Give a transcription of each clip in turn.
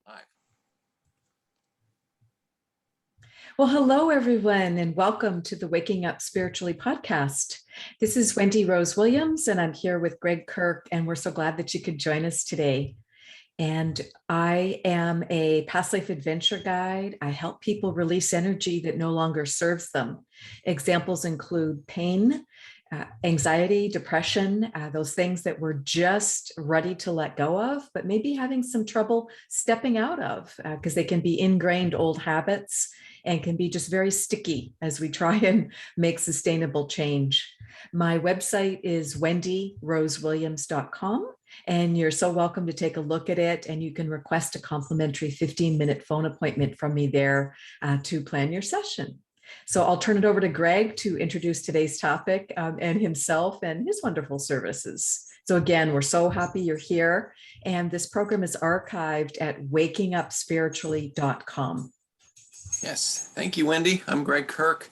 Live. Well, hello, everyone, and welcome to the Waking Up Spiritually podcast. This is Wendy Rose Williams, and I'm here with Gregg Kirk, and we're so glad that you could join us today. And I am a past life adventure guide. I help people release energy that no longer serves them. Examples include pain, anxiety, depression, those things that we're just ready to let go of, but maybe having some trouble stepping out of because they can be ingrained old habits and can be just very sticky as we try and make sustainable change. My website is wendyrosewilliams.com, and you're so welcome to take a look at it, and you can request a complimentary 15-minute phone appointment from me there to plan your session. So I'll turn it over to Gregg to introduce today's topic and himself and his wonderful services. So again, we're so happy you're here, and this program is archived at wakingupspiritually.com. Yes, thank you, Wendy. I'm Gregg Kirk.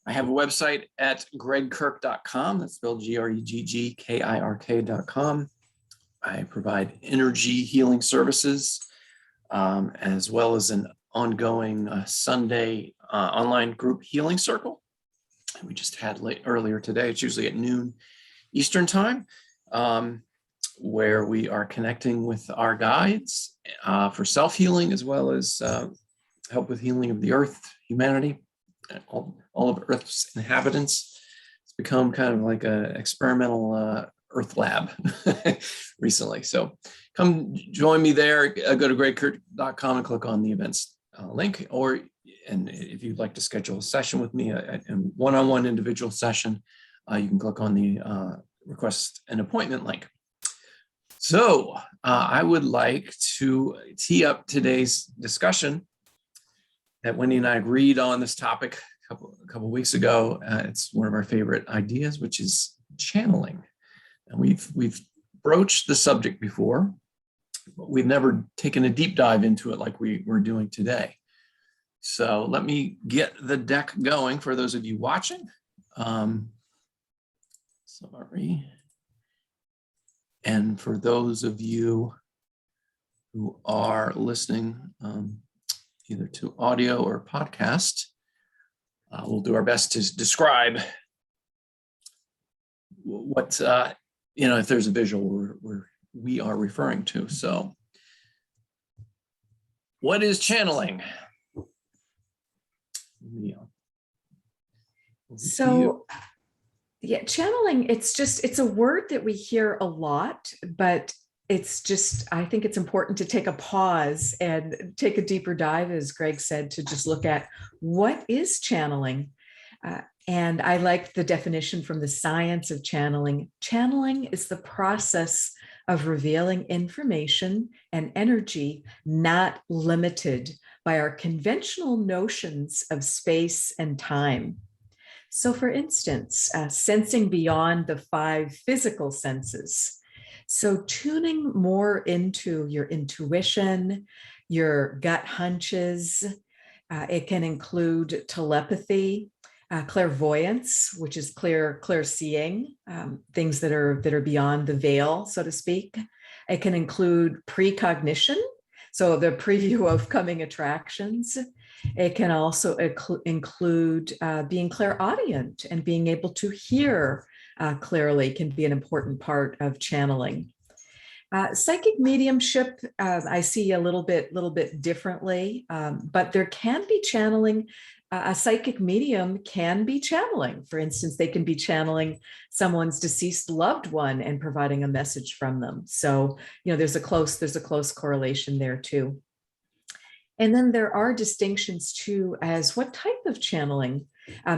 I have a website at greggkirk.com. That's spelled GREGGKIRK.com. I provide energy healing services as well as an ongoing Sunday online group healing circle. We just had earlier today. It's usually at noon Eastern time, where we are connecting with our guides for self-healing as well as help with healing of the earth, humanity, all of Earth's inhabitants. It's become kind of like an experimental Earth lab recently. So come join me there. Go to greggkirk.com and click on the events link, and if you'd like to schedule a session with me, a one-on-one individual session, you can click on the request an appointment link. So I would like to tee up today's discussion that Wendy and I agreed on this topic a couple of weeks ago. It's one of our favorite ideas, which is channeling. And we've broached the subject before, but we've never taken a deep dive into it like we're doing today. So let me get the deck going for those of you watching. Sorry. And for those of you who are listening, either to audio or podcast, we'll do our best to describe what, if there's a visual we are referring to. So what is channeling? So yeah, channeling, it's a word that we hear a lot, but I think it's important to take a pause and take a deeper dive, as Gregg said, to just look at what is channeling. And I like the definition from the science of channeling. Channeling is the process of revealing information and energy not limited by our conventional notions of space and time. So for instance, sensing beyond the 5 physical senses. So tuning more into your intuition, your gut hunches. It can include telepathy, clairvoyance, which is clear seeing, things that are beyond the veil, so to speak. It can include precognition, so the preview of coming attractions. It can also include being clairaudient and being able to hear clearly can be an important part of channeling. Psychic mediumship, I see a little bit differently, but there can be channeling. A psychic medium can be channeling. For instance, they can be channeling someone's deceased loved one and providing a message from them. So, there's a close correlation there too. And then there are distinctions too as what type of channeling.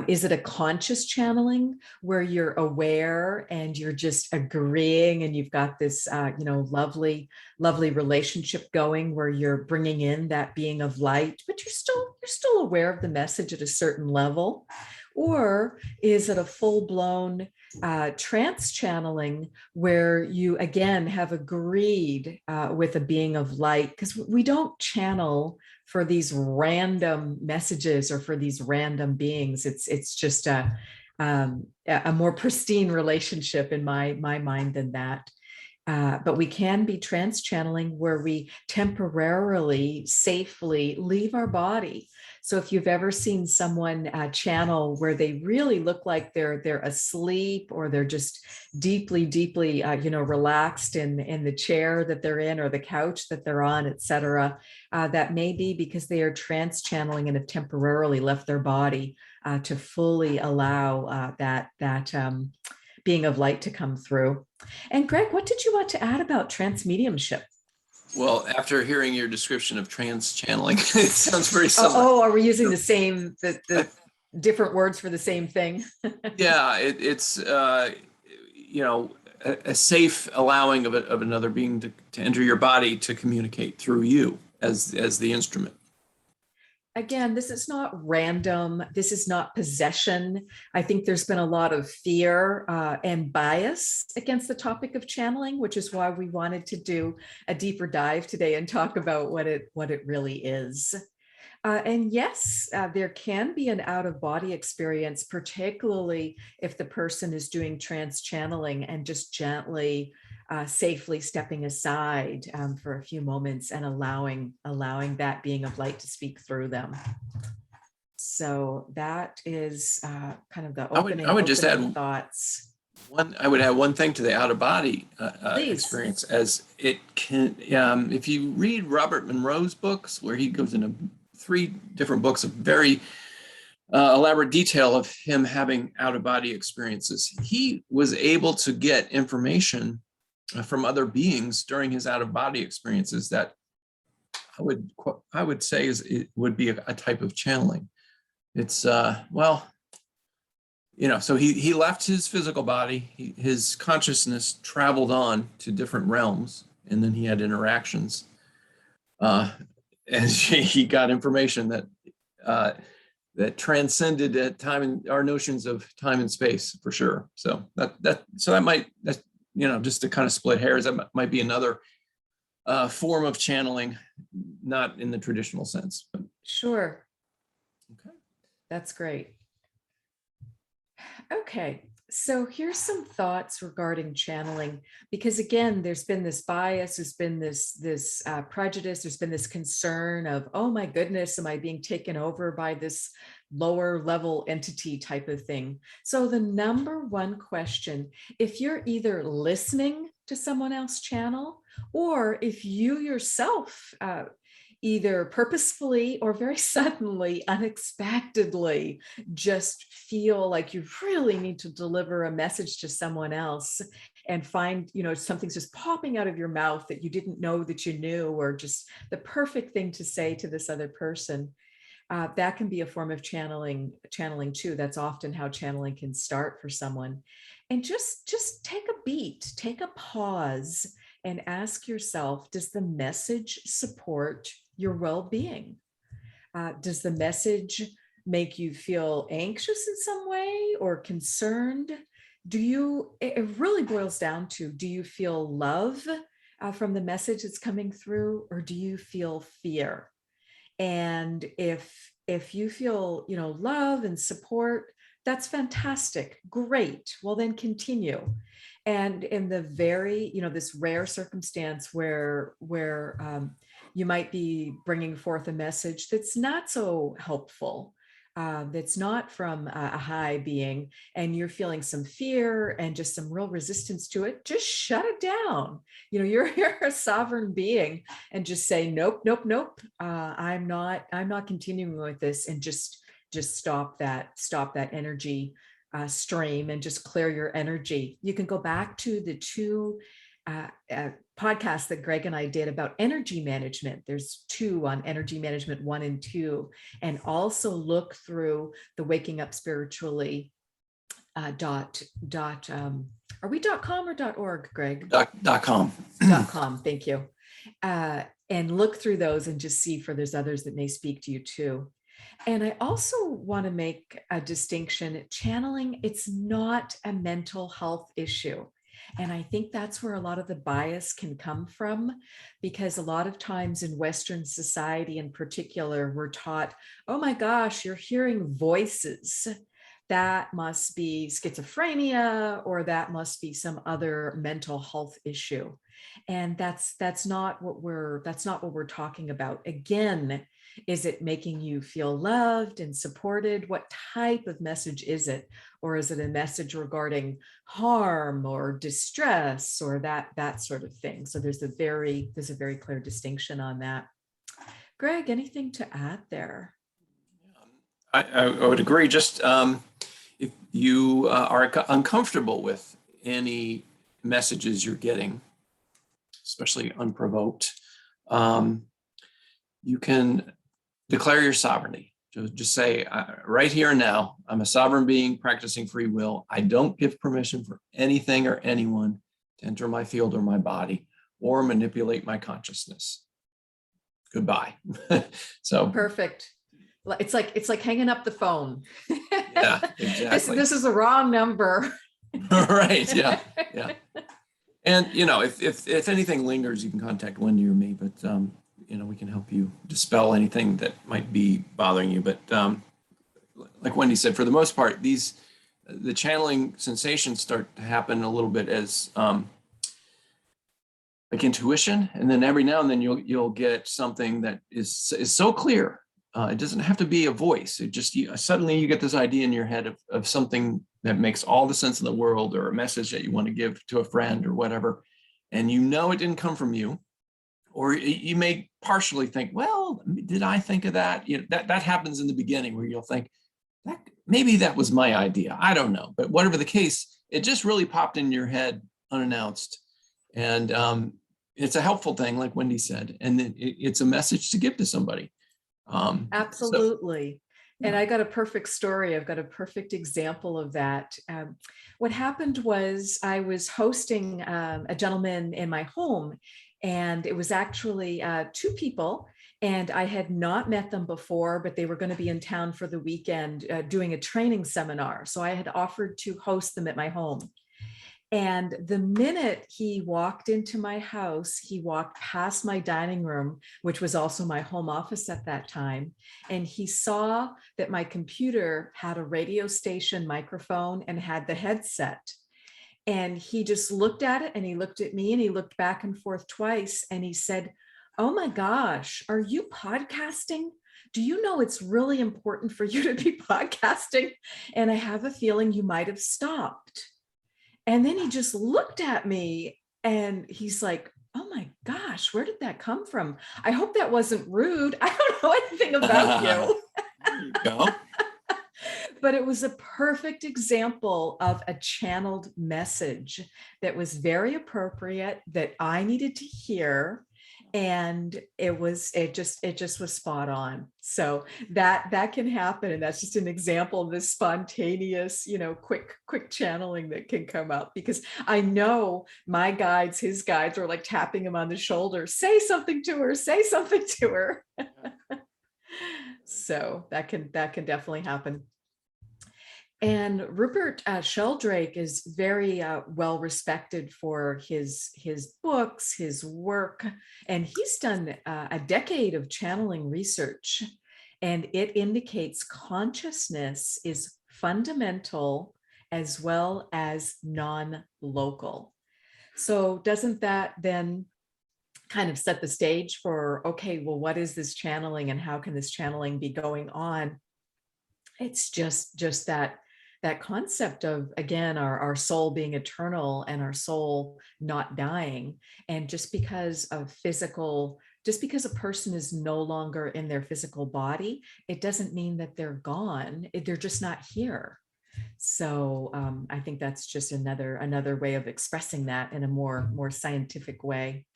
Is it a conscious channeling where you're aware and you're just agreeing and you've got this, lovely relationship going where you're bringing in that being of light, but you're still aware of the message at a certain level? Or is it a full-blown trance channeling where you again have agreed with a being of light? Because we don't channel for these random messages or for these random beings. It's just a more pristine relationship in my mind than that. But we can be trance channeling where we temporarily, safely leave our body. So if you've ever seen someone channel where they really look like they're asleep, or they're just deeply, deeply, relaxed in the chair that they're in or the couch that they're on, etc., that may be because they are trance channeling and have temporarily left their body to fully allow that being of light to come through. And Gregg, what did you want to add about trance mediumship? Well, after hearing your description of trans channeling, it sounds very similar. Are we using the different words for the same thing? Yeah, it's a safe allowing of another being to enter your body to communicate through you as the instrument. Again, this is not random. This is not possession. I think there's been a lot of fear and bias against the topic of channeling, which is why we wanted to do a deeper dive today and talk about what it really is. And yes, there can be an out-of-body experience, particularly if the person is doing trance channeling and just gently, safely stepping aside for a few moments and allowing that being of light to speak through them. So that is kind of the opening. I would just add thoughts. I would add one thing to the out-of-body Please. experience, as it can. If you read Robert Monroe's books, where he goes into 3 different books of very elaborate detail of him having out-of-body experiences, he was able to get information from other beings during his out-of-body experiences that I would say it would be a type of channeling. It's so he left his physical body, his consciousness traveled on to different realms, and then he had interactions. And he got information that transcended time and our notions of time and space, for sure. So that's just to kind of split hairs, that might be another form of channeling, not in the traditional sense. But. Sure. Okay. That's great. Okay, so here's some thoughts regarding channeling, because again, there's been this bias, there's been this prejudice, there's been this concern of, oh my goodness, am I being taken over by this lower level entity type of thing? So the number one question, if you're either listening to someone else channel, or if you yourself either purposefully or very suddenly, unexpectedly, just feel like you really need to deliver a message to someone else, and find, something's just popping out of your mouth that you didn't know that you knew, or just the perfect thing to say to this other person. That can be a form of channeling too. That's often how channeling can start for someone. And just take a beat, take a pause, and ask yourself, does the message support your well-being? Does the message make you feel anxious in some way or concerned? It really boils down to, do you feel love from the message that's coming through, or do you feel fear? And if you feel, love and support, that's fantastic. Great. Well, then continue. And in the very, this rare circumstance where you might be bringing forth a message that's not so helpful, that's not from a high being, and you're feeling some fear and just some real resistance to it, just shut it down. You're a sovereign being, and just say, nope, nope, nope. I'm not continuing with this, and just stop that energy stream, and just clear your energy. You can go back to the 2 podcasts that Gregg and I did about energy management. There's 2 on energy management, 1 and 2, and also look through the Waking Up Spiritually are we .com or .org, Gregg? .com. .com, thank you. And look through those and just see if there's others that may speak to you too. And I also want to make a distinction. Channeling, it's not a mental health issue. And I think that's where a lot of the bias can come from, because a lot of times in Western society in particular, we're taught, oh my gosh, you're hearing voices. that must be schizophrenia, or that must be some other mental health issue. And that's not what we're talking about. Again, is it making you feel loved and supported? What type of message is it? Or is it a message regarding harm or distress or that sort of thing? So there's a very clear distinction on that. Gregg, anything to add there? I would agree. Just if you are uncomfortable with any messages you're getting, especially unprovoked, you can declare your sovereignty. Just say, right here and now, I'm a sovereign being practicing free will. I don't give permission for anything or anyone to enter my field or my body or manipulate my consciousness. Goodbye. So perfect. It's like hanging up the phone. Yeah, exactly. This is the wrong number. Right. Yeah. Yeah. And if anything lingers, you can contact Wendy or me. But we can help you dispel anything that might be bothering you. But like Wendy said, for the most part, the channeling sensations start to happen a little bit as like intuition, and then every now and then you'll get something that is so clear. It doesn't have to be a voice. It just suddenly you get this idea in your head of something that makes all the sense in the world, or a message that you want to give to a friend or whatever, and it didn't come from you, or you may partially think, well, did I think of that? That happens in the beginning where you'll think that maybe that was my idea. I don't know, but whatever the case, it just really popped in your head unannounced, and it's a helpful thing, like Wendy said, and it's a message to give to somebody. Absolutely. So, and I got a perfect story. I've got a perfect example of that. What happened was I was hosting a gentleman in my home, and it was actually two people, and I had not met them before, but they were going to be in town for the weekend doing a training seminar. So I had offered to host them at my home. And the minute he walked into my house, he walked past my dining room, which was also my home office at that time. And he saw that my computer had a radio station microphone and had the headset. And he just looked at it, and he looked at me, and he looked back and forth twice. And he said, "Oh my gosh, are you podcasting? Do you know it's really important for you to be podcasting? And I have a feeling you might have stopped." And then he just looked at me, and he's like, "Oh my gosh, where did that come from? I hope that wasn't rude. I don't know anything about you." there you go. But it was a perfect example of a channeled message that was very appropriate, that I needed to hear. And it just was spot on. So that can happen. And that's just an example of this spontaneous, quick channeling that can come up, because I know his guides are like tapping him on the shoulder, "Say something to her, say something to her." So that can definitely happen. And Rupert Sheldrake is very well respected for his books, his work, and he's done a decade of channeling research, and it indicates consciousness is fundamental as well as non-local. So doesn't that then kind of set the stage for, okay, well, what is this channeling, and how can this channeling be going on? It's just that concept of, again, our soul being eternal and our soul not dying. And just because a person is no longer in their physical body, it doesn't mean that they're gone. They're just not here. So I think that's just another way of expressing that in a more scientific way.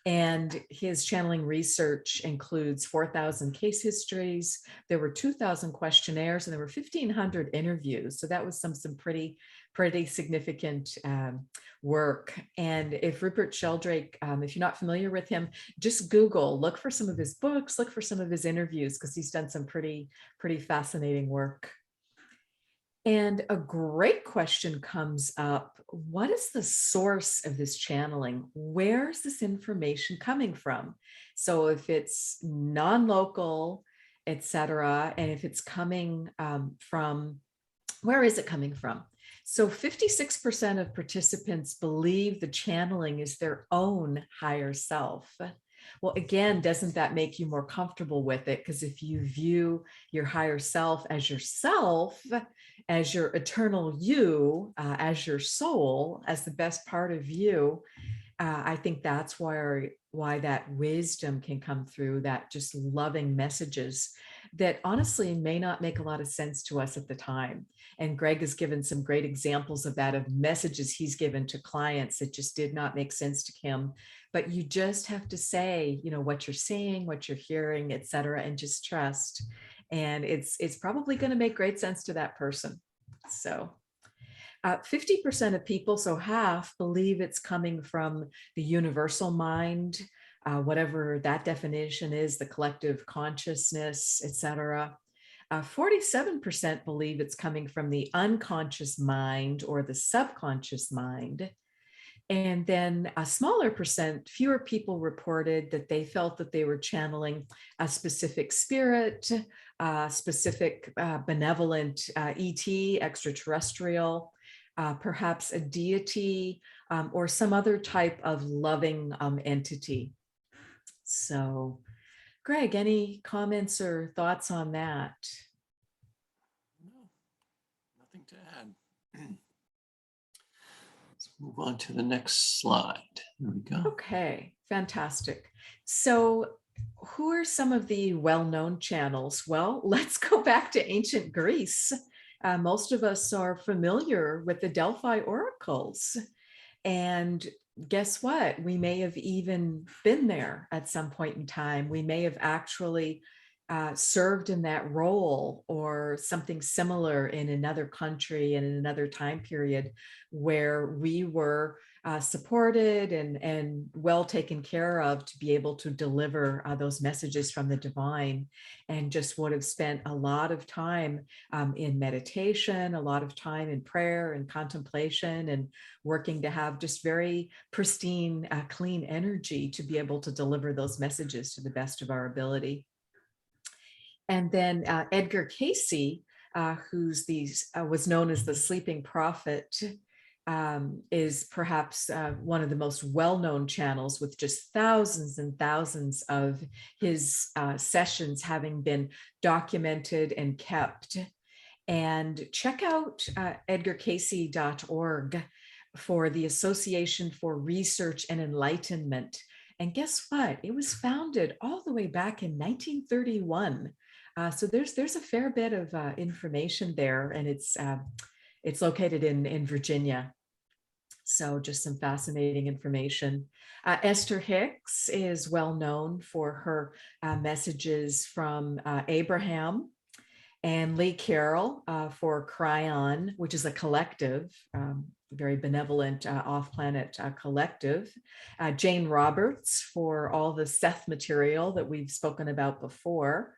And his channeling research includes 4,000 case histories. There were 2,000 questionnaires, and there were 1,500 interviews. So that was some pretty significant work. And if Rupert Sheldrake, if you're not familiar with him, just Google, look for some of his books, look for some of his interviews, because he's done some pretty fascinating work. And a great question comes up: what is the source of this channeling? Where's this information coming from? So if it's non-local, etc., and if it's coming from where is it coming from? So 56% of participants believe the channeling is their own higher self. Well, again, doesn't that make you more comfortable with it? Because if you view your higher self, as your eternal you, as your soul, as the best part of you, I think that's why that wisdom can come through, that just loving messages that honestly may not make a lot of sense to us at the time. And Gregg has given some great examples of that, of messages he's given to clients that just did not make sense to him. But you just have to say, what you're seeing, what you're hearing, et cetera, and just trust. And it's probably going to make great sense to that person. So 50% of people, so half, believe it's coming from the universal mind, whatever that definition is, the collective consciousness, etc. 47% believe it's coming from the unconscious mind or the subconscious mind. And then a smaller percent, fewer people reported that they felt that they were channeling a specific spirit, specific benevolent ET, extraterrestrial, perhaps a deity, or some other type of loving entity. So, Gregg, any comments or thoughts on that? No, nothing to add. Let's move on to the next slide. There we go. Okay, fantastic. So, who are some of the well-known channels? Well, let's go back to ancient Greece. Most of us are familiar with the Delphi oracles. And guess what? We may have even been there at some point in time. We may have actually served in that role or something similar in another country and in another time period where we were supported and well taken care of to be able to deliver those messages from the divine, and just would have spent a lot of time in meditation, a lot of time in prayer and contemplation, and working to have just very pristine, clean energy to be able to deliver those messages to the best of our ability. And then Edgar Cayce, was known as the sleeping prophet, is perhaps one of the most well-known channels, with just thousands and thousands of his sessions having been documented and kept. And check out edgarcayce.org for the Association for Research and Enlightenment. And guess what? It was founded all the way back in 1931. So there's a fair bit of information there, and it's located in Virginia. So just some fascinating information. Esther Hicks is well known for her messages from Abraham, and Lee Carroll for Cryon, which is a collective, very benevolent off-planet collective. Jane Roberts for all the Seth material that we've spoken about before.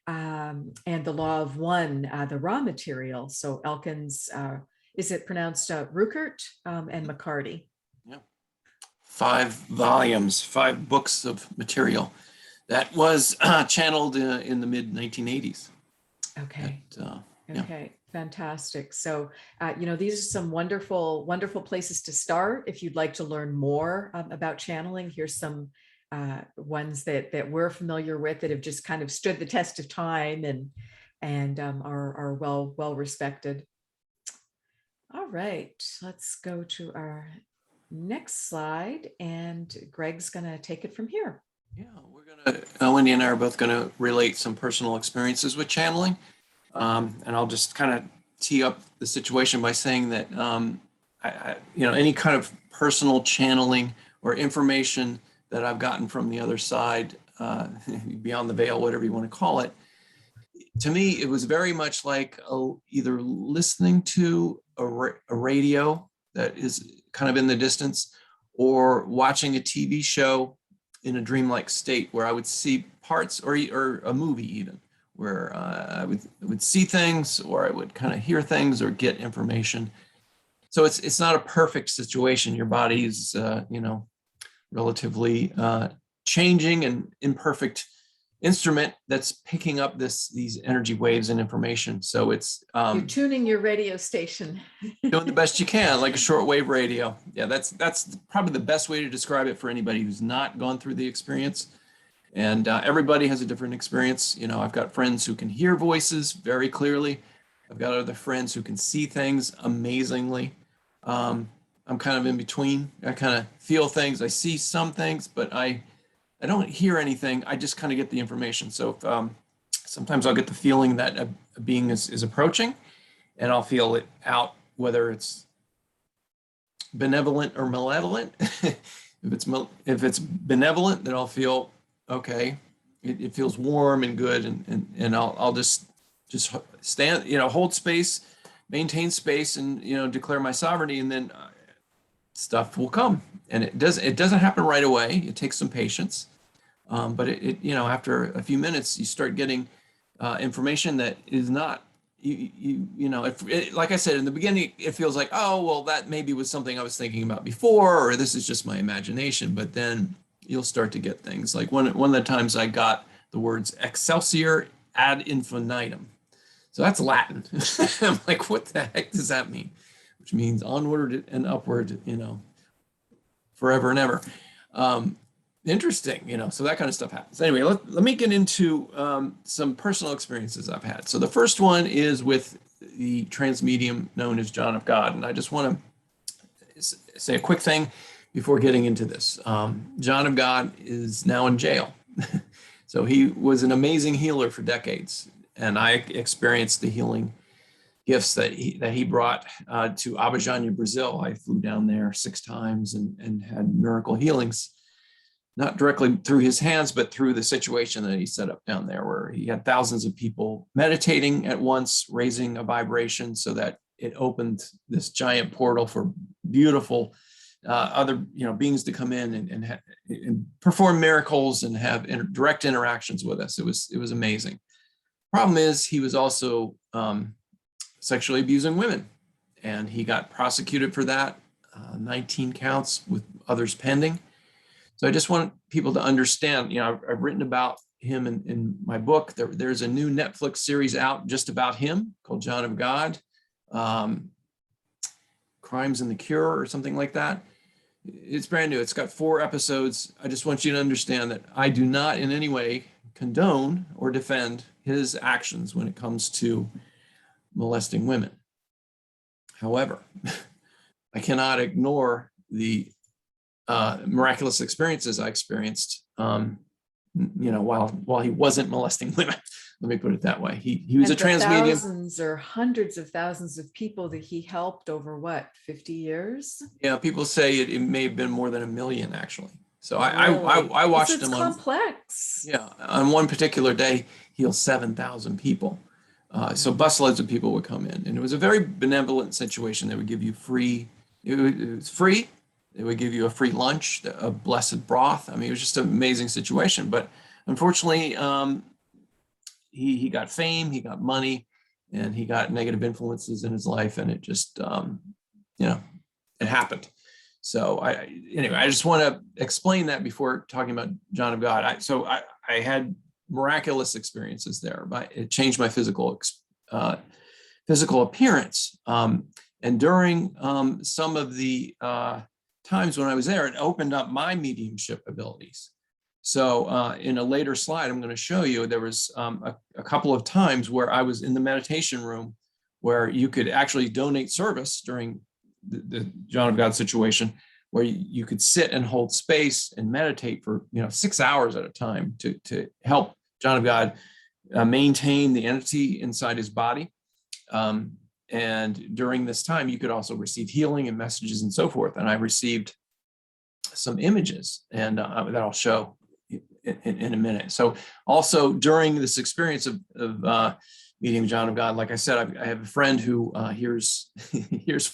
And the Law of One, the raw material. So Elkins, is it pronounced Ruckert and McCarty? Yeah. 5 volumes, 5 books of material that was channeled in the mid 1980s. Okay. Yeah. Okay, fantastic. So, these are some wonderful, wonderful places to start. If you'd like to learn more about channeling, here's some ones that we're familiar with that have just kind of stood the test of time and are well respected. All right, let's go to our next slide, and Gregg's going to take it from here. Yeah, we're gonna, Wendy and I are both gonna relate some personal experiences with channeling. And I'll just kind of tee up the situation by saying that, any kind of personal channeling or information that I've gotten from the other side, beyond the veil, whatever you want to call it, to me, it was very much like either listening to a radio that is kind of in the distance, or watching a TV show in a dreamlike state where I would see parts, or a movie even, where I would see things, or I would kind of hear things or get information. So it's not a perfect situation. Your body's relatively changing and imperfect instrument that's picking up these energy waves and information. So it's You're tuning your radio station. doing the best you can, like a shortwave radio. Yeah, that's probably the best way to describe it for anybody who's not gone through the experience. And everybody has a different experience. You know, I've got friends who can hear voices very clearly. I've got other friends who can see things amazingly. I'm kind of in between. I kind of feel things. I see some things, but I don't hear anything. I just kind of get the information. So sometimes I'll get the feeling that a being is approaching, and I'll feel it out, whether it's benevolent or malevolent. If it's benevolent, then I'll feel okay. It feels warm and good, and I'll just stand, hold space, maintain space, and declare my sovereignty, and then stuff will come. And it doesn't happen right away. It takes some patience, but after a few minutes, you start getting information that is not like I said in the beginning, it feels like, oh well, that maybe was something I was thinking about before, or this is just my imagination. But then you'll start to get things like one of the times I got the words excelsior ad infinitum. So that's Latin. I'm like, what the heck does that mean? Which means onward and upward, forever and ever. Interesting, so that kind of stuff happens. Anyway, let me get into some personal experiences I've had. So the first one is with the trans medium known as John of God. And I just want to say a quick thing before getting into this. John of God is now in jail. So he was an amazing healer for decades. And I experienced the healing gifts that he brought to Abidjan, Brazil. I flew down there 6 times and had miracle healings, not directly through his hands, but through the situation that he set up down there, where he had thousands of people meditating at once, raising a vibration so that it opened this giant portal for beautiful other beings to come in and perform miracles and have direct interactions with us. It was amazing. Problem is, he was also sexually abusing women, and he got prosecuted for that, 19 counts with others pending. So I just want people to understand, I've written about him in my book. There's a new Netflix series out just about him called John of God, Crimes and the Cure or something like that. It's brand new. It's got 4 episodes. I just want you to understand that I do not in any way condone or defend his actions when it comes to molesting women. However, I cannot ignore the miraculous experiences I experienced, while he wasn't molesting women. Let me put it that way. He was a trans medium. Thousands or hundreds of thousands of people that he helped over 50 years? Yeah, people say it may have been more than 1 million actually. So Really? I watched him complex. On one particular day heal 7,000 people. So busloads of people would come in, and it was a very benevolent situation. They would give you free. It was free. They would give you a free lunch, a blessed broth. I mean, it was just an amazing situation. But unfortunately, he got fame, he got money, and he got negative influences in his life, and it just, it happened. So I just want to explain that before talking about John of God. I had miraculous experiences there, but it changed my physical appearance. And during some of the times when I was there, it opened up my mediumship abilities. So in a later slide, I'm going to show you, there was a couple of times where I was in the meditation room where you could actually donate service during the John of God situation, where you could sit and hold space and meditate for 6 hours at a time to help John of God maintain the entity inside his body. And during this time, you could also receive healing and messages and so forth. And I received some images, and that I'll show in a minute. So also during this experience of meeting John of God, like I said, I have a friend who hears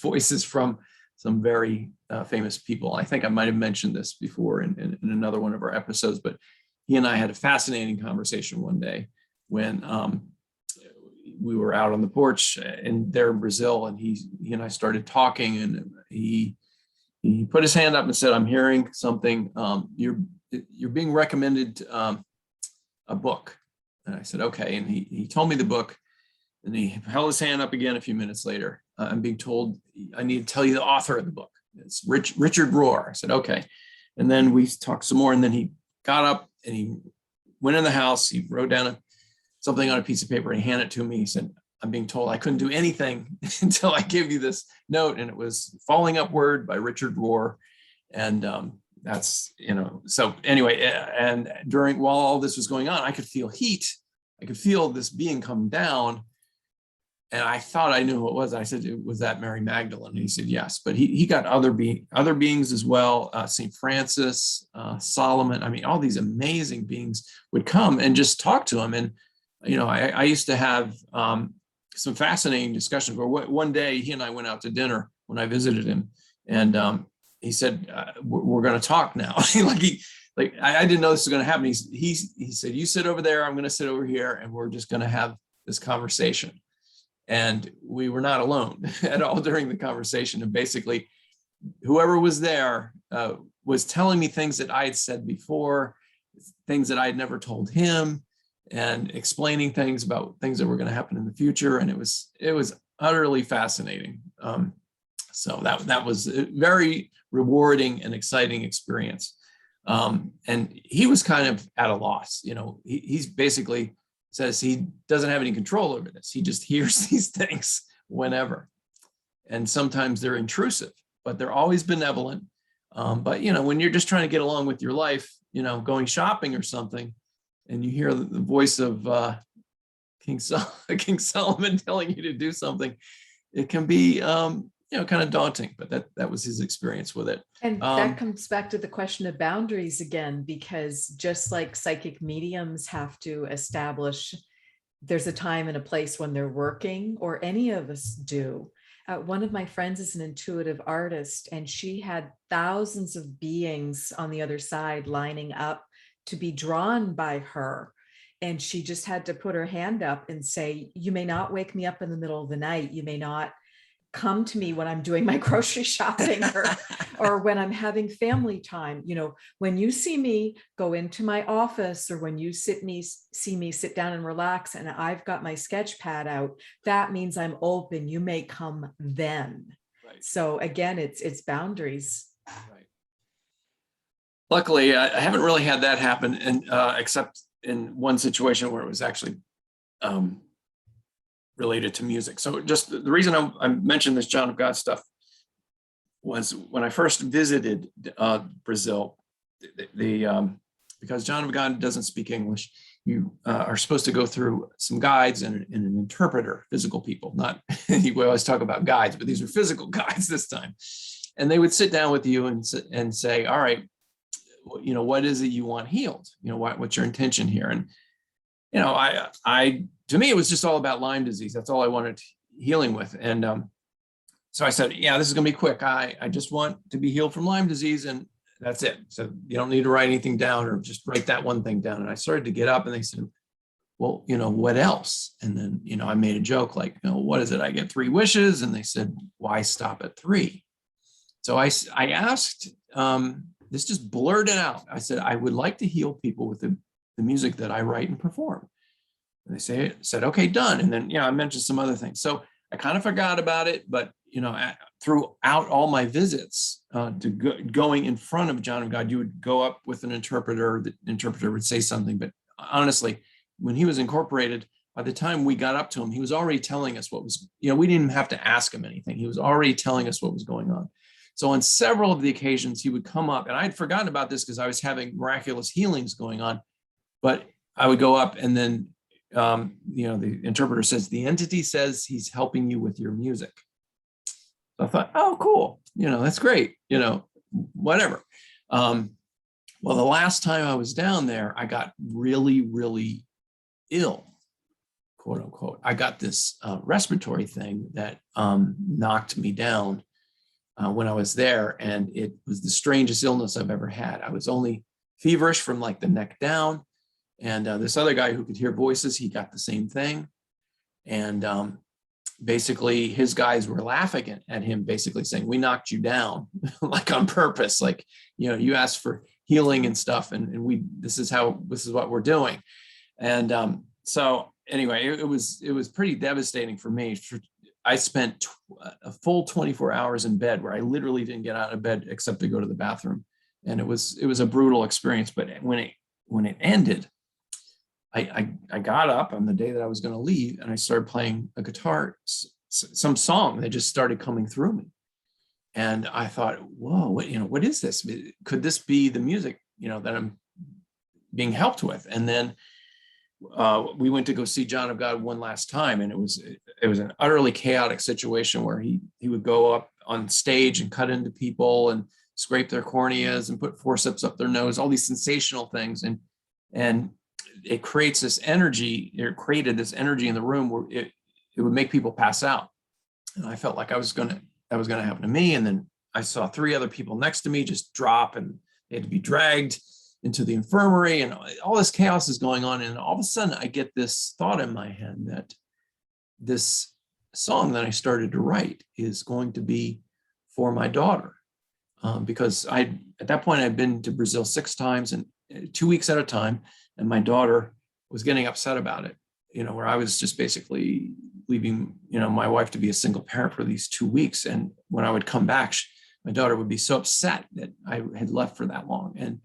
voices from some very famous people. I think I might have mentioned this before in another one of our episodes, but he and I had a fascinating conversation one day when we were out on the porch in Brazil, and he and I started talking, and he put his hand up and said, "I'm hearing something. You're being recommended a book. And I said, okay. And he told me the book, and he held his hand up again a few minutes later. I'm being told I need to tell you the author of the book. It's Richard Rohr. I said, okay. And then we talked some more, and then he got up and he went in the house. He wrote down something on a piece of paper and he handed it to me. He said, I'm being told I couldn't do anything until I give you this note. And it was Falling Upward by Richard Rohr. And that's, so anyway, and while all this was going on, I could feel heat. I could feel this being come down. And I thought I knew who it was. I said, was that Mary Magdalene? And he said, yes. But he got other beings as well. St. Francis, Solomon. I mean, all these amazing beings would come and just talk to him. And, I used to have some fascinating discussions where one day he and I went out to dinner when I visited him. And he said, we're going to talk now. I didn't know this was going to happen. He said, you sit over there, I'm going to sit over here, and we're just going to have this conversation. And we were not alone at all during the conversation. And basically, whoever was there was telling me things that I had said before, things that I had never told him, and explaining things about things that were going to happen in the future. And it was utterly fascinating. So that was a very rewarding and exciting experience. And he was kind of at a loss. He's basically says he doesn't have any control over this. He just hears these things whenever. And sometimes they're intrusive, but they're always benevolent. But, when you're just trying to get along with your life, going shopping or something, and you hear the voice of King Solomon telling you to do something, it can be, kind of daunting, but that was his experience with it. And that comes back to the question of boundaries again, because just like psychic mediums have to establish there's a time and a place when they're working, or any of us do. One of my friends is an intuitive artist, and she had thousands of beings on the other side lining up to be drawn by her. And she just had to put her hand up and say, you may not wake me up in the middle of the night. You may not come to me when I'm doing my grocery shopping or when I'm having family time. When you see me go into my office, or when you see me sit down and relax and I've got my sketch pad out, that means I'm open. You may come then. Right. So again, it's boundaries. Right. Luckily, I haven't really had that happen, and except in one situation where it was actually related to music. So just the reason I mentioned this John of God stuff was when I first visited Brazil, because John of God doesn't speak English, you are supposed to go through some guides and an interpreter, physical people, not, we always talk about guides, but these were physical guides this time. And they would sit down with you and say, all right, what is it you want healed? What's your intention here? And, to me, it was just all about Lyme disease. That's all I wanted healing with. And so I said, yeah, this is going to be quick. I just want to be healed from Lyme disease, and that's it. So you don't need to write anything down, or just write that one thing down. And I started to get up, and they said, well, what else? And then, I made a joke like, what is it? I get 3 wishes. And they said, why stop at 3? So I asked, this just blurted out. I said, I would like to heal people with the music that I write and perform. And they said, okay, done. And then, I mentioned some other things. So I kind of forgot about it, but, throughout all my visits going in front of John of God, you would go up with an interpreter. The interpreter would say something, but honestly, when he was incorporated, by the time we got up to him, he was already telling us what was, we didn't even have to ask him anything. He was already telling us what was going on. So on several of the occasions, he would come up, and I'd forgotten about this because I was having miraculous healings going on, but I would go up, and then the interpreter says, the entity says he's helping you with your music. So I thought, oh, cool. That's great. Whatever. Well, the last time I was down there, I got really, really ill, quote unquote. I got this respiratory thing that knocked me down when I was there. And it was the strangest illness I've ever had. I was only feverish from like the neck down. And this other guy who could hear voices, he got the same thing. And basically his guys were laughing at him, basically saying, we knocked you down like on purpose. Like, you asked for healing and stuff. And this is what we're doing. And so anyway, it was pretty devastating for me. I spent a full 24 hours in bed where I literally didn't get out of bed except to go to the bathroom. And it was a brutal experience. But when it ended, I got up on the day that I was going to leave, and I started playing a guitar, some song that just started coming through me. And I thought, whoa, what is this? Could this be the music, that I'm being helped with? And then we went to go see John of God one last time, and it was an utterly chaotic situation where he would go up on stage and cut into people and scrape their corneas and put forceps up their nose, all these sensational things, and it created this energy in the room where it would make people pass out. And I felt like that was going to happen to me. And then I saw 3 other people next to me just drop, and they had to be dragged into the infirmary, and all this chaos is going on. And all of a sudden I get this thought in my head that this song that I started to write is going to be for my daughter. Because at that point I'd been to Brazil 6 times and 2 weeks at a time. And my daughter was getting upset about it, where I was just basically leaving, my wife to be a single parent for these 2 weeks. And when I would come back, my daughter would be so upset that I had left for that long. And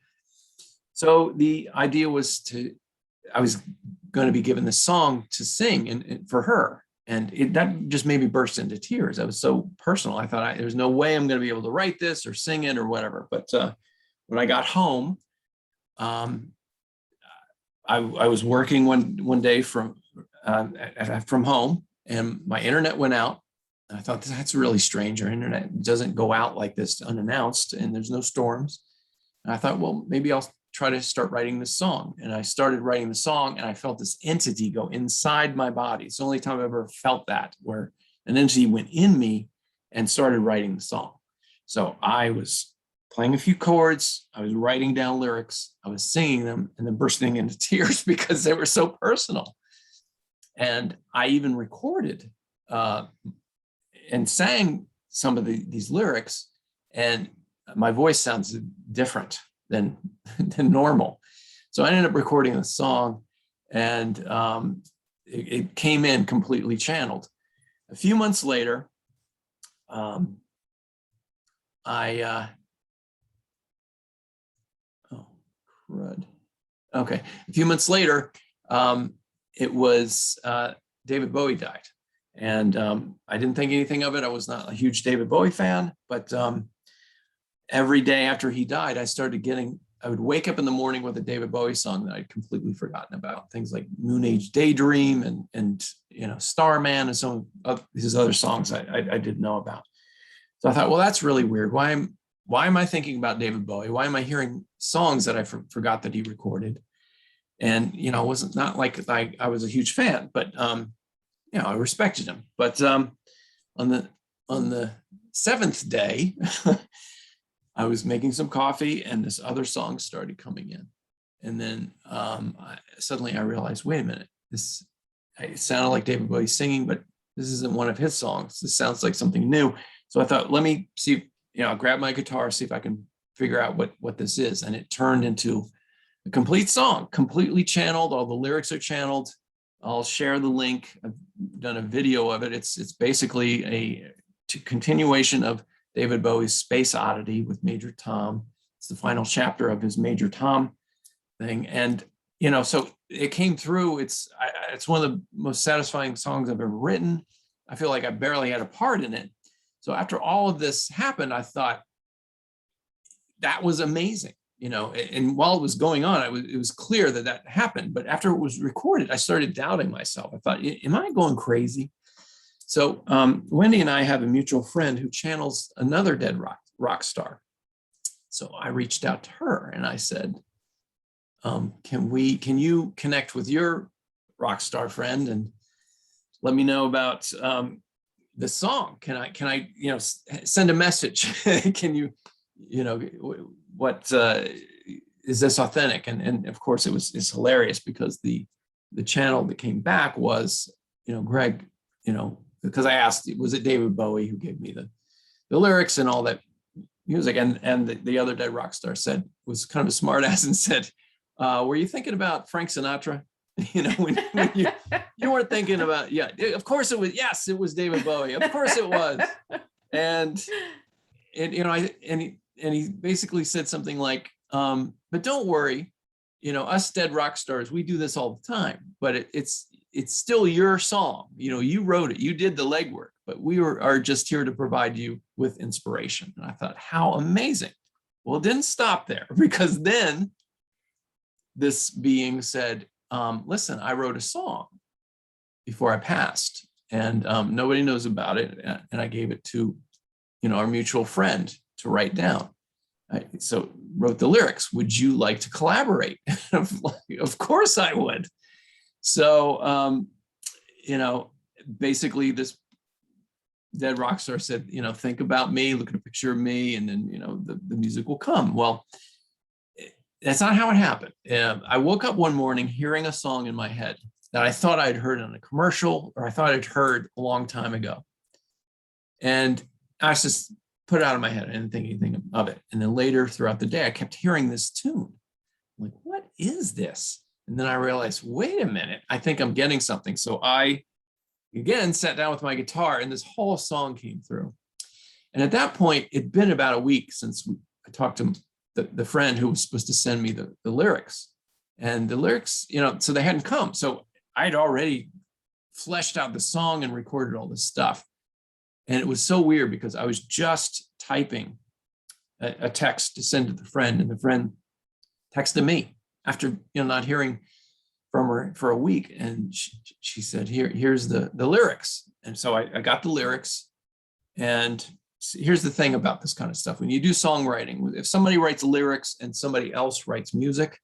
so the idea was I was going to be given this song to sing and for her. And that just made me burst into tears. That was so personal. I thought there's no way I'm going to be able to write this or sing it or whatever. But when I got home, I was working one day from home, and my internet went out. And I thought, that's really strange. Our internet doesn't go out like this unannounced, and there's no storms. And I thought, well, maybe I'll try to start writing this song. And I started writing the song, and I felt this entity go inside my body. It's the only time I've ever felt that, where an entity went in me and started writing the song. So I was playing a few chords, I was writing down lyrics, I was singing them, and then bursting into tears because they were so personal. And I even recorded and sang some of these lyrics, and my voice sounds different than normal. So I ended up recording a song, and it came in completely channeled. A few months later, Okay, a few months later, it was David Bowie died. And I didn't think anything of it. I was not a huge David Bowie fan, but every day after he died, I would wake up in the morning with a David Bowie song that I'd completely forgotten about. Things like Moon Age Daydream and Starman and some of his other songs I didn't know about. So I thought, well, that's really weird. Why am I thinking about David Bowie? Why am I hearing songs that I forgot that he recorded? And, it wasn't not like I was a huge fan, but, I respected him. But on the 7th day, I was making some coffee, and this other song started coming in. And then suddenly I realized, wait a minute, it sounded like David Bowie singing, but this isn't one of his songs. This sounds like something new. So I thought, let me see, I'll grab my guitar, see if I can figure out what this is. And it turned into a complete song, completely channeled. All the lyrics are channeled. I'll share the link. I've done a video of it. It's basically a continuation of David Bowie's Space Oddity with Major Tom. It's the final chapter of his Major Tom thing. And, so it came through. It's one of the most satisfying songs I've ever written. I feel like I barely had a part in it. So after all of this happened, I thought that was amazing, and while it was going on, it was clear that happened. But after it was recorded, I started doubting myself. I thought, am I going crazy? So Wendy and I have a mutual friend who channels another dead rock star. So I reached out to her and I said, can you connect with your rock star friend and let me know about the song? Can I send a message? Can you, what is this authentic? And of course it's hilarious because the channel that came back was, Gregg, because I asked, was it David Bowie who gave me the lyrics and all that music? And the other dead rock star was kind of a smart ass and said, were you thinking about Frank Sinatra? when you weren't thinking about, yeah, of course it was, yes, it was David Bowie. Of course it was. And he basically said something like, but don't worry, us dead rock stars, we do this all the time, but it's still your song. You wrote it, you did the legwork, but we are just here to provide you with inspiration. And I thought, how amazing. Well, it didn't stop there, because then this being said, listen, I wrote a song before I passed, and nobody knows about it. And I gave it to, our mutual friend to write down. So wrote the lyrics. Would you like to collaborate? Of course I would. So, basically this dead rock star said, think about me, look at a picture of me, and then, the music will come. Well, that's not how it happened. I woke up one morning hearing a song in my head that I thought I'd heard on a commercial, or I thought I'd heard a long time ago. And I just put it out of my head. I didn't think anything of it. And then later throughout the day, I kept hearing this tune. I'm like, what is this? And then I realized, wait a minute, I think I'm getting something. So I, again, sat down with my guitar, and this whole song came through. And at that point, it'd been about a week since I talked to the friend who was supposed to send me the lyrics. And the lyrics, so they hadn't come. So I'd already fleshed out the song and recorded all this stuff. And it was so weird, because I was just typing a text to send to the friend, and the friend texted me after not hearing from her for a week, and she said, here's the lyrics. And so I got the lyrics. And here's the thing about this kind of stuff: when you do songwriting, if somebody writes lyrics and somebody else writes music,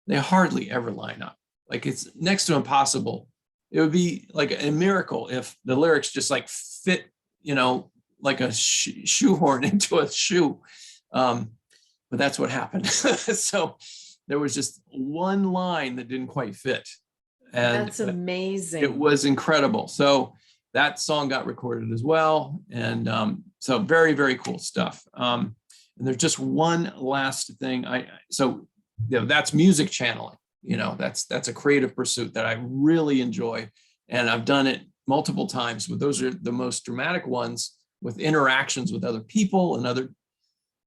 they hardly ever line up. Like, it's next to impossible. It would be like a miracle if the lyrics just like fit, like a shoehorn into a shoe. But that's what happened. So there was just one line that didn't quite fit. And that's amazing. It was incredible. So that song got recorded as well. And so very, very cool stuff. And there's just one last thing. That's music channeling. That's a creative pursuit that I really enjoy. And I've done it multiple times, but those are the most dramatic ones, with interactions with other people and other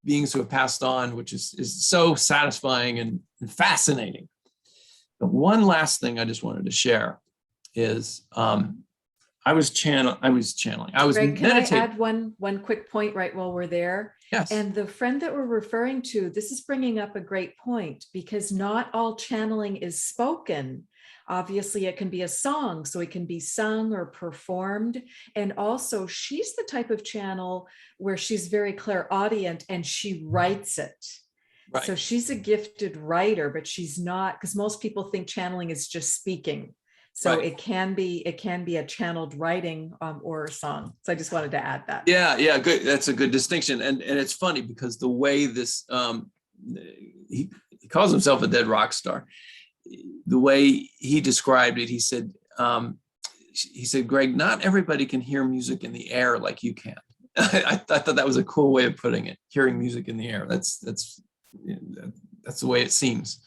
beings who have passed on, which is so satisfying and fascinating. The one last thing I just wanted to share is I was channeling. Greg, can meditating. I add one quick point right while we're there? Yes. And the friend that we're referring to, this is bringing up a great point, because not all channeling is spoken. Obviously, it can be a song, so it can be sung or performed. And also, she's the type of channel where she's very clairaudient and she writes it. Right. So she's a gifted writer, but she's not, because most people think channeling is just speaking. So right. it can be a channeled writing or a song. So I just wanted to add that. Yeah, good. That's a good distinction. And it's funny, because the way this he calls himself a dead rock star. The way he described it, he said, Gregg, not everybody can hear music in the air like you can. I thought that was a cool way of putting it. Hearing music in the air. That's the way it seems.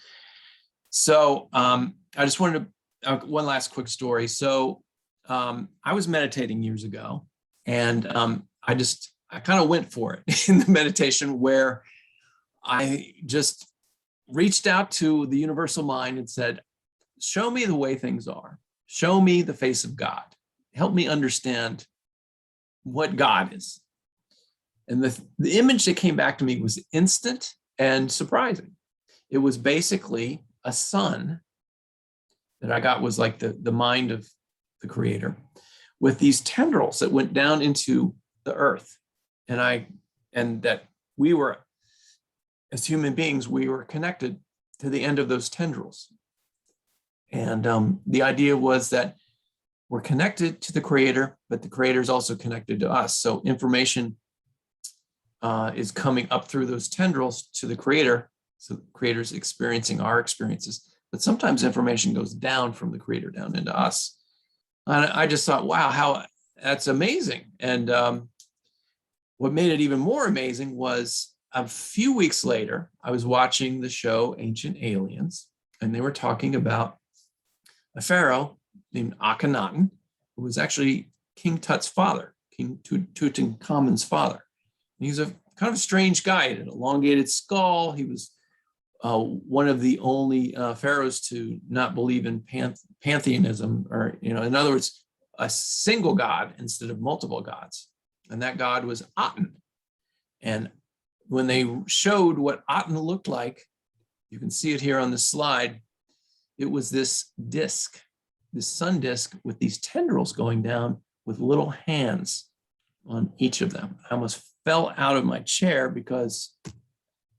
So I just wanted to one last quick story. So I was meditating years ago, and I kind of went for it in the meditation, where I just reached out to the universal mind and said, show me the way things are. Show me the face of God. Help me understand what God is. And the image that came back to me was instant and surprising. It was basically a sun that I got, was like the mind of the creator, with these tendrils that went down into the earth. And that we were, as human beings, we were connected to the end of those tendrils. And the idea was that we're connected to the creator, but the creator is also connected to us. So information is coming up through those tendrils to the creator. So the creator's experiencing our experiences, but sometimes information goes down from the creator down into us. And I just thought, wow, how that's amazing. And what made it even more amazing was, a few weeks later, I was watching the show Ancient Aliens, and they were talking about a pharaoh named Akhenaten, who was actually King Tut's father, King Tutankhamun's father. And he was a kind of a strange guy. He had an elongated skull. He was one of the only pharaohs to not believe in pantheism, or, in other words, a single god instead of multiple gods. And that god was Aten. And when they showed what Aten looked like, you can see it here on the slide, it was this disc, this sun disc with these tendrils going down with little hands on each of them. I almost fell out of my chair because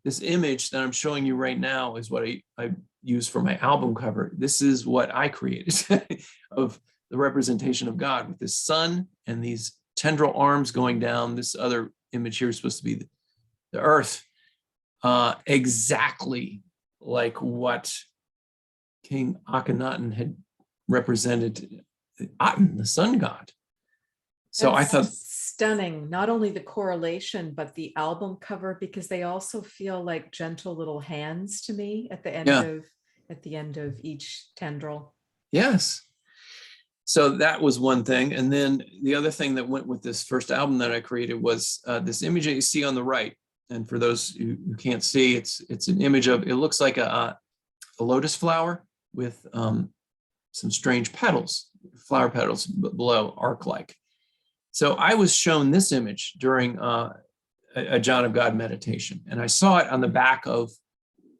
this image that I'm showing you right now is what I use for my album cover. This is what I created of the representation of God, with this sun and these tendril arms going down. This other image here is supposed to be the earth, exactly like what King Akhenaten had represented Aten, the sun god. So That's I thought, stunning, not only the correlation, but the album cover, because they also feel like gentle little hands to me at the end of each tendril. yes. So that was one thing. And then the other thing that went with this first album that I created was this image that you see on the right. And for those who can't see, it's an image of, it looks like a lotus flower with some strange petals, flower petals below, arc-like. So I was shown this image during a John of God meditation, and I saw it on the back of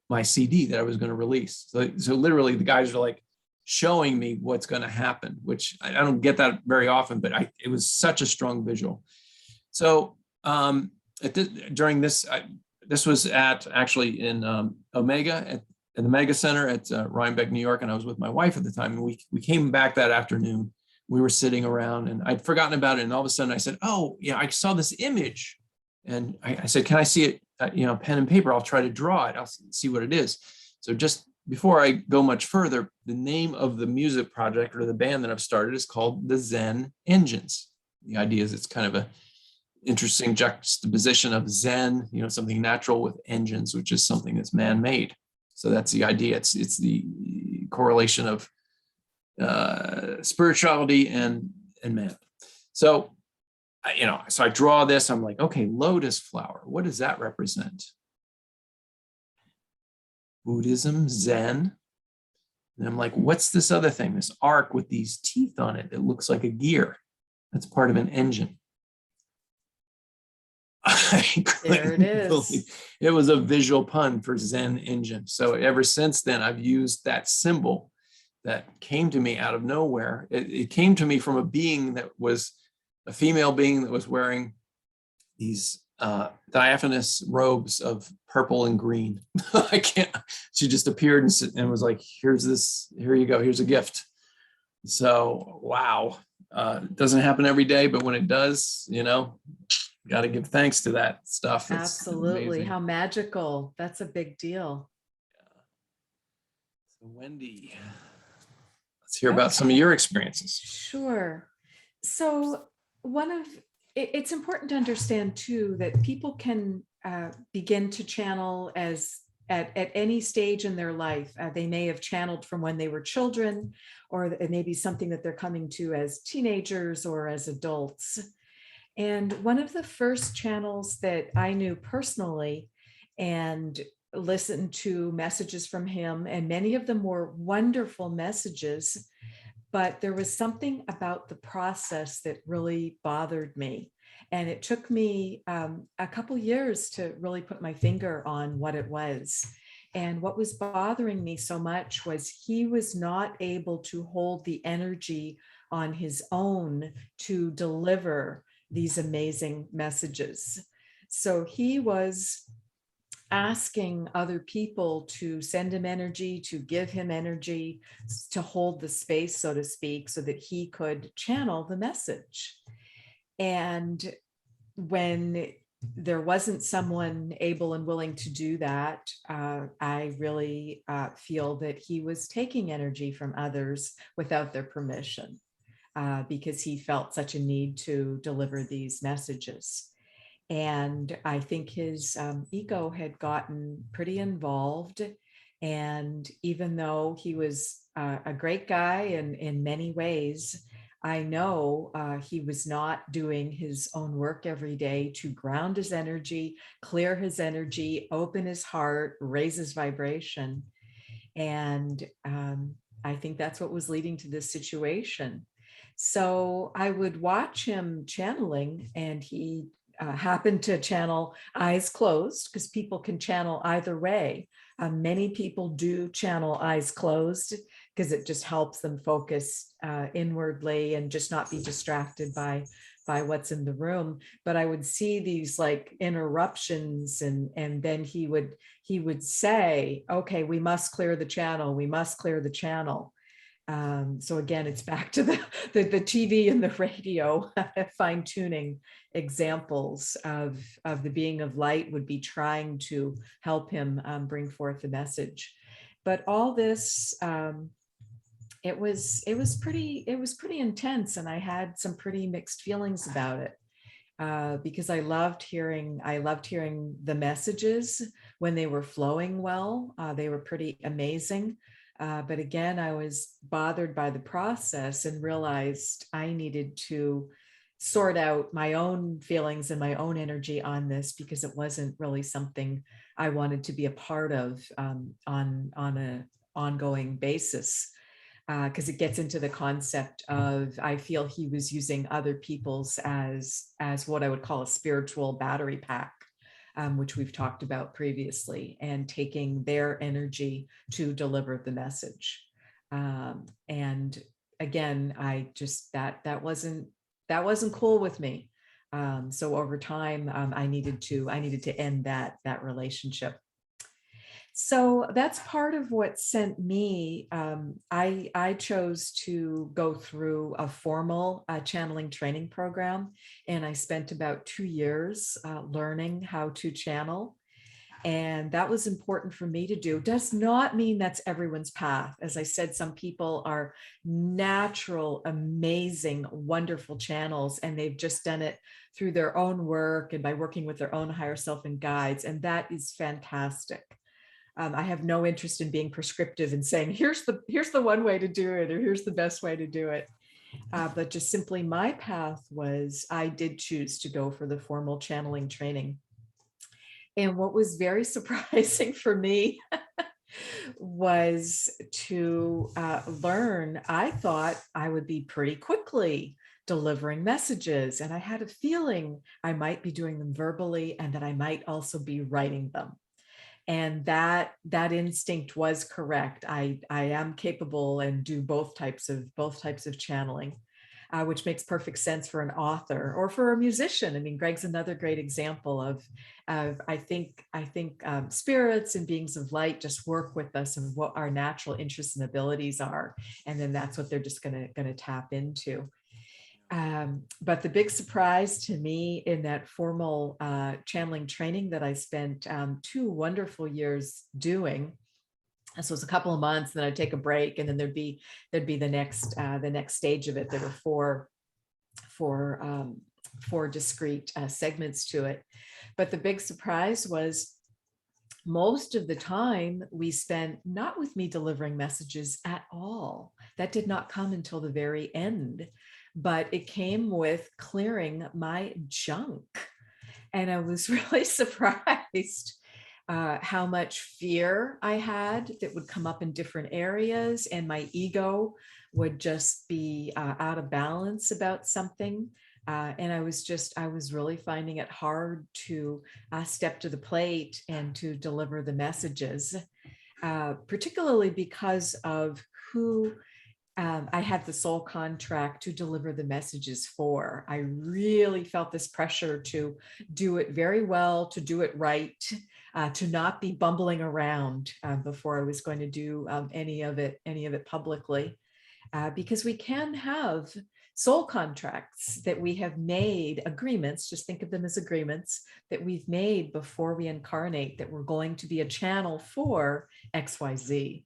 my CD that I was going to release. So literally the guys are like showing me what's going to happen, which I don't get that very often, but it was such a strong visual. So during this, this was actually in Omega at the Mega Center at Rhinebeck, New York, and I was with my wife at the time, and we came back that afternoon. We were sitting around, and I'd forgotten about it, and all of a sudden I said, "Oh, yeah, I saw this image," and I said, "Can I see it? Pen and paper. I'll try to draw it. I'll see what it is." So just before I go much further, the name of the music project or the band that I've started is called the Zen Engines. The idea is it's kind of a interesting juxtaposition of Zen, something natural, with engines, which is something that's man-made. So that's the idea. It's the correlation of spirituality and man. So, so I draw this. I'm like, okay, lotus flower. What does that represent? Buddhism, Zen. And I'm like, what's this other thing? This arc with these teeth on it that looks like a gear. That's part of an engine. There it is. It was a visual pun for Zen engine. So ever since then, I've used that symbol that came to me out of nowhere. It came to me from a being that was a female being that was wearing these diaphanous robes of purple and green. She just appeared and was like, here you go, here's a gift. So, wow. It doesn't happen every day, but when it does, got to give thanks to that stuff. It's absolutely amazing. How magical. That's a big deal. So Wendy, let's hear about some of your experiences. Sure. So it's important to understand too that people can begin to channel at any stage in their life. They may have channeled from when they were children, or it may be something that they're coming to as teenagers or as adults. And one of the first channels that I knew personally and listened to messages from him, and many of them were wonderful messages, but there was something about the process that really bothered me. And it took me a couple years to really put my finger on what it was. And what was bothering me so much was he was not able to hold the energy on his own to deliver these amazing messages. So he was asking other people to send him energy, to give him energy, to hold the space, so to speak, so that he could channel the message. And when there wasn't someone able and willing to do that, I really feel that he was taking energy from others without their permission, because he felt such a need to deliver these messages. And I think his ego had gotten pretty involved, And even though he was a great guy in many ways, I know he was not doing his own work every day to ground his energy, clear his energy, open his heart, raise his vibration. And I think that's what was leading to this situation. So I would watch him channeling, and he happened to channel eyes closed, because people can channel either way. Many people do channel eyes closed because it just helps them focus inwardly and just not be distracted by what's in the room. But I would see these like interruptions, and then he would say, okay, we must clear the channel, we must clear the channel. So again, it's back to the TV and the radio fine tuning examples of the being of light would be trying to help him bring forth the message. But all this, it was pretty intense, and I had some pretty mixed feelings about it. Because I loved hearing the messages when they were flowing well. They were pretty amazing. But again, I was bothered by the process and realized I needed to sort out my own feelings and my own energy on this, because it wasn't really something I wanted to be a part of on an ongoing basis. Because it gets into the concept of, I feel he was using other people's as what I would call a spiritual battery pack, which we've talked about previously, and taking their energy to deliver the message. And again, I just that wasn't cool with me. So over time, I needed to end that relationship. So that's part of what sent me. I chose to go through a formal channeling training program, and I spent about 2 years learning how to channel. And that was important for me to do. Does not mean that's everyone's path. As I said, some people are natural, amazing, wonderful channels, and they've just done it through their own work and by working with their own higher self and guides. And that is fantastic. I have no interest in being prescriptive and saying, here's the one way to do it, or here's the best way to do it. But just simply my path was, I did choose to go for the formal channeling training. And what was very surprising for me was to learn, I thought I would be pretty quickly delivering messages. And I had a feeling I might be doing them verbally, and that I might also be writing them. And that instinct was correct. I am capable and do both types of channeling, which makes perfect sense for an author or for a musician. I mean, Gregg's another great example of I think spirits and beings of light just work with us and what our natural interests and abilities are, and then that's what they're just gonna tap into. But the big surprise to me in that formal channeling training that I spent 2 wonderful years doing. So it was a couple of months, then I'd take a break, and then there'd be the next stage of it. There were four discrete segments to it. But the big surprise was, most of the time we spent not with me delivering messages at all. That did not come until the very end, but it came with clearing my junk. And I was really surprised how much fear I had that would come up in different areas, and my ego would just be out of balance about something. And I was really finding it hard to step to the plate and to deliver the messages, particularly because of who I had the soul contract to deliver the messages for. I really felt this pressure to do it very well, to do it right, to not be bumbling around before I was going to do any of it publicly, because we can have soul contracts that we have made, agreements, just think of them as agreements that we've made before we incarnate, that we're going to be a channel for XYZ.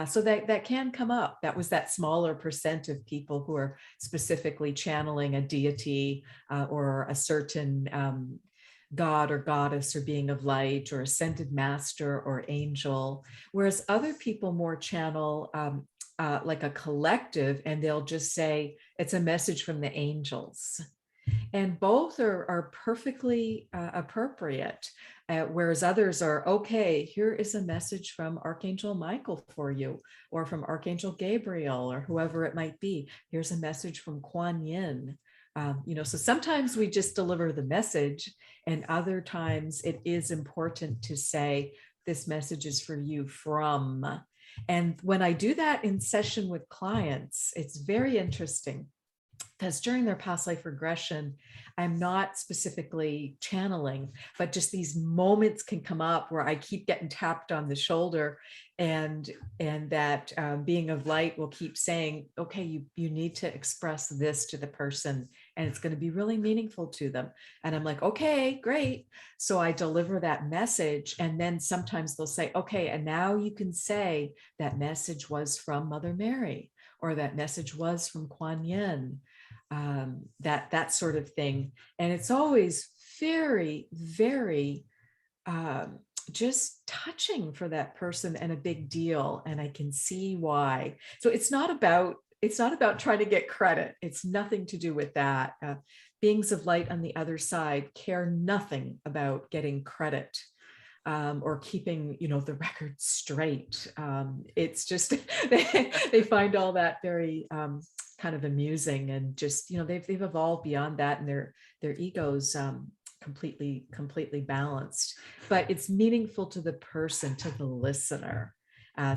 So that can come up. That was that smaller percent of people who are specifically channeling a deity or a certain god or goddess or being of light or ascended master or angel, whereas other people more channel like a collective, and they'll just say it's a message from the angels. And both are perfectly appropriate. Whereas others are, okay, here is a message from Archangel Michael for you, or from Archangel Gabriel, or whoever it might be. Here's a message from Kuan Yin. So sometimes we just deliver the message, and other times it is important to say, this message is for you from. And when I do that in session with clients, it's very interesting, because during their past life regression, I'm not specifically channeling, but just these moments can come up where I keep getting tapped on the shoulder, and that being of light will keep saying, okay, you need to express this to the person, and it's going to be really meaningful to them. And I'm like, okay, great. So I deliver that message, and then sometimes they'll say, okay, and now you can say that message was from Mother Mary, or that message was from Kuan Yin. That sort of thing. And it's always very, very just touching for that person, and a big deal. And I can see why. So it's not about trying to get credit. It's nothing to do with that. Beings of light on the other side care nothing about getting credit. Or keeping, the record straight. It's just they find all that very kind of amusing, and just they've evolved beyond that, and their egos completely balanced. But it's meaningful to the person, to the listener.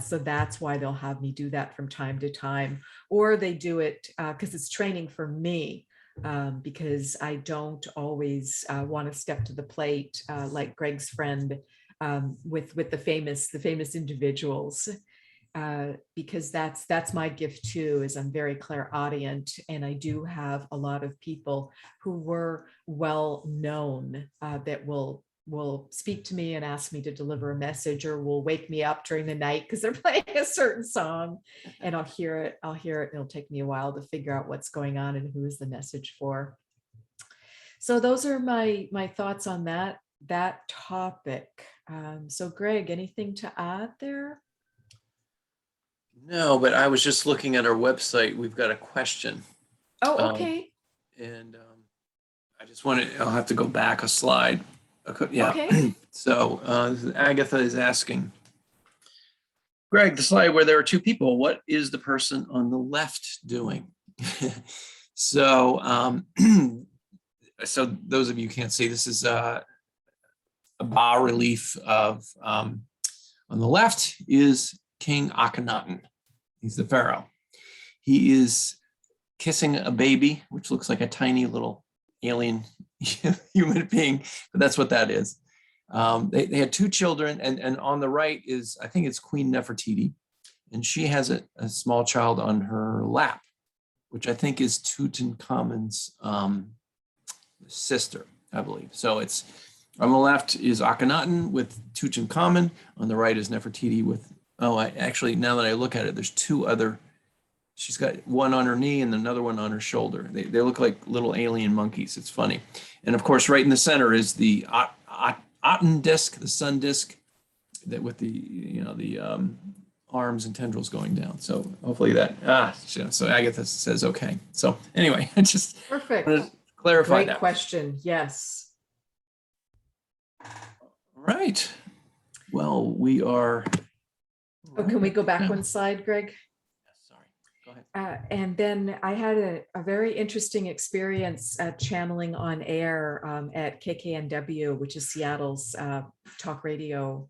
So that's why they'll have me do that from time to time, or they do it because it's training for me. Because I don't always want to step to the plate like Gregg's friend with the famous individuals, because that's my gift too. Is I'm very clairaudient, and I do have a lot of people who were well known that will speak to me and ask me to deliver a message, or will wake me up during the night because they're playing a certain song, and I'll hear it, and it'll take me a while to figure out what's going on and who is the message for. So those are my thoughts on that topic. So Gregg, anything to add there? No, but I was just looking at our website. We've got a question. Oh, okay. And I just I'll have to go back a slide. Yeah. Okay. So Agatha is asking, Gregg, the slide where there are two people, what is the person on the left doing? So, so those of you who can't see, this is a bas relief of, on the left is King Akhenaten. He's the pharaoh. He is kissing a baby, which looks like a tiny little alien human being, but that's what that is. They had two children, and on the right is, I think it's Queen Nefertiti, and she has a small child on her lap, which I think is Tutankhamun's sister, I believe. So it's, on the left is Akhenaten with Tutankhamun, on the right is Nefertiti with, actually, now that I look at it, there's two other, she's got one on her knee and another one on her shoulder. They look like little alien monkeys. It's funny. And of course, right in the center is the Aten disc, the sun disc, that with the arms and tendrils going down. So hopefully that, so Agatha says okay. So anyway, I just Perfect. wanted to clarify Great that. question. Yes. Right. Well, we are. Oh, can we go back one slide, Gregg? Sorry. Go ahead. And then I had a very interesting experience channeling on air at KKNW, which is Seattle's talk radio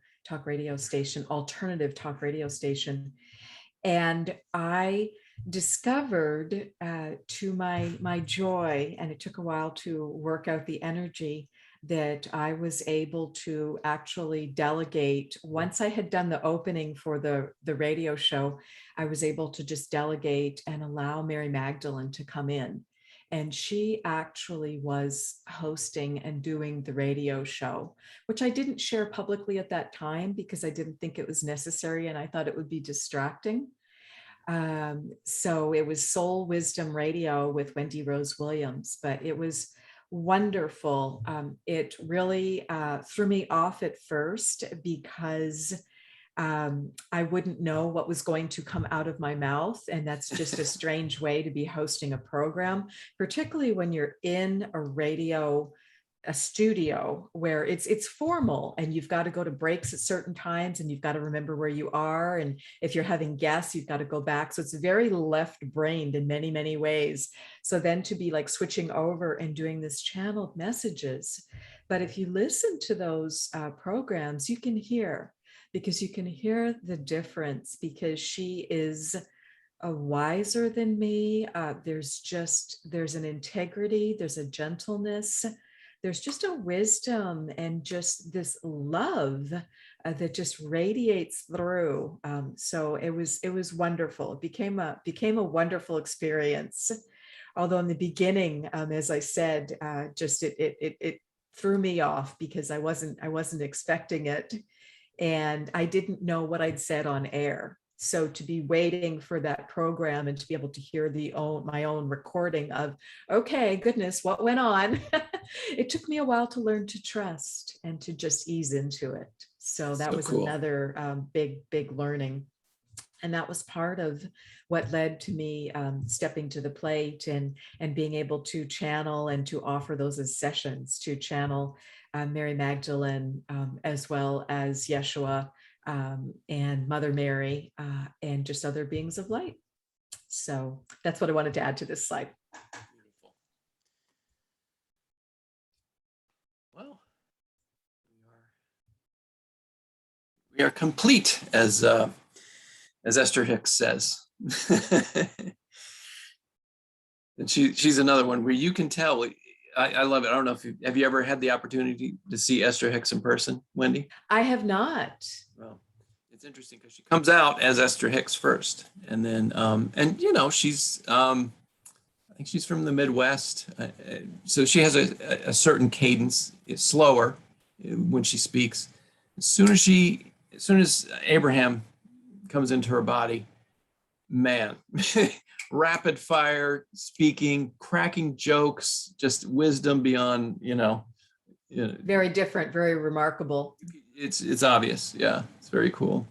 station, alternative talk radio station. And I discovered to my joy, and it took a while to work out the energy, that I was able to actually delegate. Once I had done the opening for the radio show, I was able to just delegate and allow Mary Magdalene to come in. And she actually was hosting and doing the radio show, which I didn't share publicly at that time because I didn't think it was necessary, and I thought it would be distracting. So it was Soul Wisdom Radio with Wendy Rose Williams, but it was wonderful. It really threw me off at first because I wouldn't know what was going to come out of my mouth. And that's just a strange way to be hosting a program, particularly when you're in a studio where it's formal and you've got to go to breaks at certain times and you've got to remember where you are. And if you're having guests, you've got to go back. So it's very left-brained in many, many ways. So then to be like switching over and doing this channeled messages. But if you listen to those programs, you can hear, because you can hear the difference, because she is wiser than me. There's an integrity, there's a gentleness, there's just a wisdom and just this love that just radiates through. So it was wonderful. It became a wonderful experience. Although in the beginning, as I said, just it threw me off because I wasn't expecting it. And I didn't know what I'd said on air. So to be waiting for that program and to be able to hear my own recording of, okay, goodness, what went on? It took me a while to learn to trust and to just ease into it. So that was cool. another big learning. And that was part of what led to me stepping to the plate and being able to channel and to offer those as sessions, to channel Mary Magdalene, as well as Yeshua, and Mother Mary, and just other beings of light. So that's what I wanted to add to this slide. Beautiful. Well, we are complete, as Esther Hicks says. And she's another one where you can tell. I love it. I don't know if have you ever had the opportunity to see Esther Hicks in person, Wendy? I have not. Well, it's interesting because she comes out as Esther Hicks first, and then and she's I think she's from the Midwest, so she has a certain cadence. It's slower when she speaks. As soon as Abraham comes into her body, man, rapid fire speaking, cracking jokes, just wisdom beyond, Very different, very remarkable. It's obvious. Yeah, it's very cool.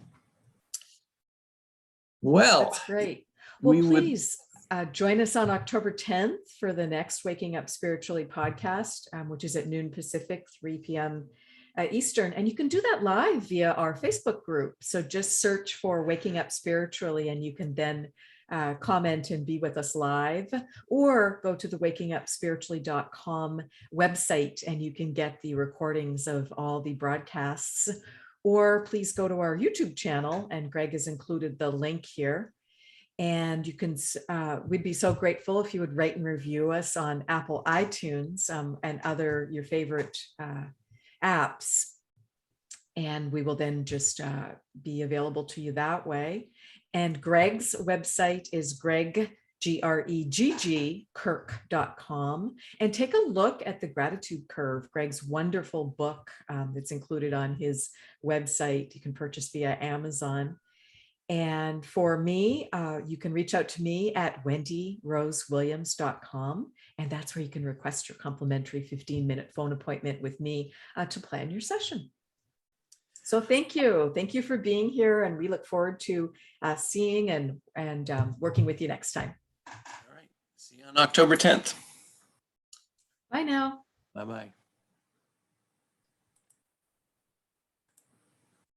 Well, that's great. Well, please join us on October 10th for the next Waking Up Spiritually podcast, which is at noon Pacific, 3 p.m. Eastern. And you can do that live via our Facebook group. So just search for Waking Up Spiritually, and you can then comment and be with us live, or go to the wakingupspiritually.com website and you can get the recordings of all the broadcasts. Or please go to our YouTube channel, and Gregg has included the link here. And you can, we'd be so grateful if you would rate and review us on Apple iTunes, and other your favorite apps. And we will then just be available to you that way. And Gregg's website is Gregg, Gregg, Kirk.com. And take a look at the Gratitude Curve, Gregg's wonderful book that's included on his website. You can purchase via Amazon. And for me, you can reach out to me at wendyrosewilliams.com. And that's where you can request your complimentary 15-minute phone appointment with me to plan your session. So thank you. Thank you for being here. And we look forward to seeing and working with you next time. All right. See you on October 10th. Bye now. Bye-bye.